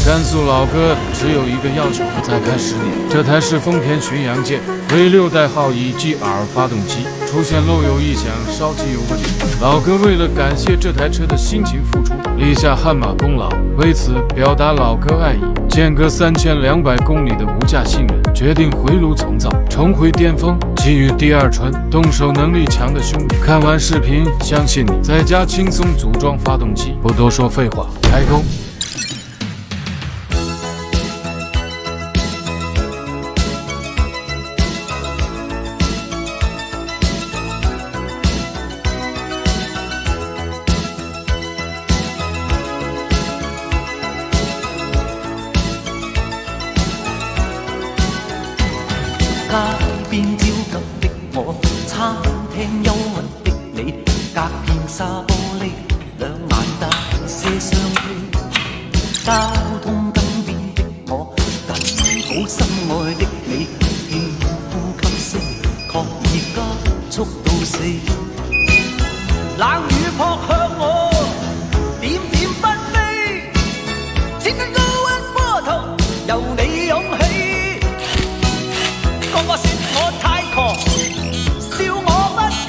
甘肃老哥只有一个要求，再开10年。这台是丰田巡洋舰V6代号1GR发动机出现漏油异响，烧机油问题。老哥为了感谢这台车的辛勤付出，立下汗马功劳，为此表达老哥爱意，间隔3200公里的无价信任，决定回炉重造，重回巅峰，给予第二春。动手能力强的兄弟，看完视频，相信你在家轻松组装发动机。不多说废话，开工。街邊焦急的我，餐廳憂鬱的你，隔片紗玻璃，兩眼帶些傷悲。交通燈邊的我，緊抱心愛的你，輕呼吸聲，確已加速到4。冷雨撲向我，點點不飛，千斤高溫波濤，由你湧起。個個說我太狂，笑我不羈，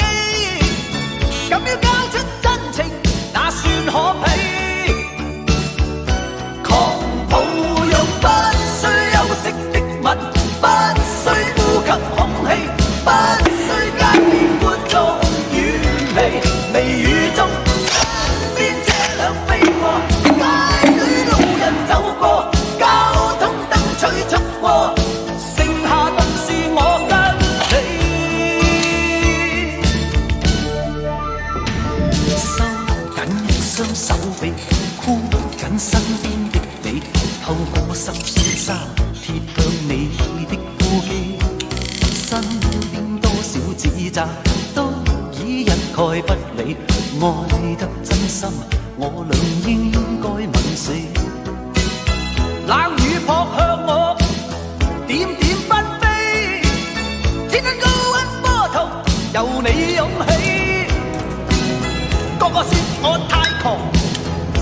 敢於交出真情，那算可比？狂抱擁不需休息的吻，不需呼吸空氣，不需街邊觀眾遠離，微雨中身邊車輛飛過，街裏路人走過，交通燈催促過。雙手臂箍緊身邊的你，透過濕碎衫貼向你的呼機，身邊多少指責都已一概不理，愛得真心我倆應該吻死。冷雨撲向我，點點不飛，千斤高溫波濤由你湧起，個個說我太狂，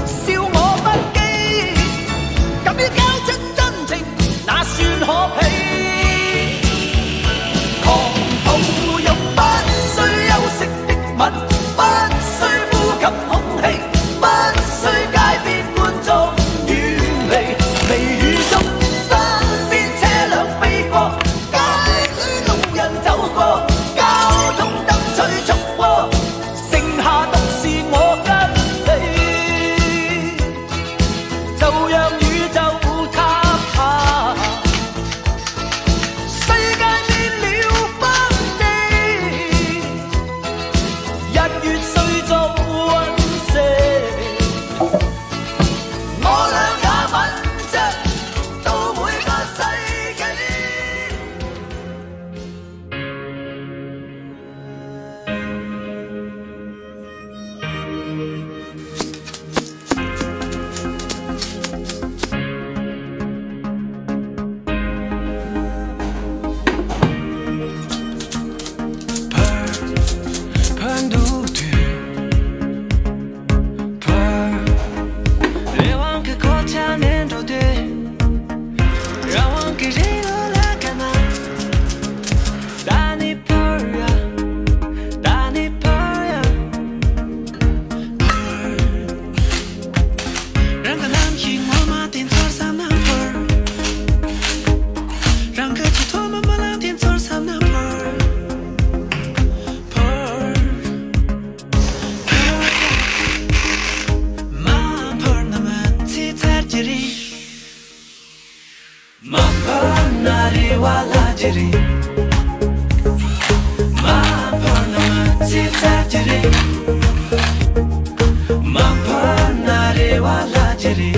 笑我不羈，敢於交出真情，那算可比？狂抱擁不需休息的吻，不需呼吸空氣，不需街邊觀眾遠離，微雨中身邊車輛飛過，街裏路人走過，交通燈催促過，剩下獨是我跟你，就讓宇宙塌下，世界變了分地，日月碎做隕石，我倆也吻着到每個世紀。Peur du Peur连忘个国家年度对，让忘个人有了干嘛？打你 Peur 呀，打你 Peur 呀 Peur， 让个男性我马丁做三男 Peur， 让个鸡托妈妈老天做三男 Peur。Wala jiri ma parna si jiri ma parna re wala jiri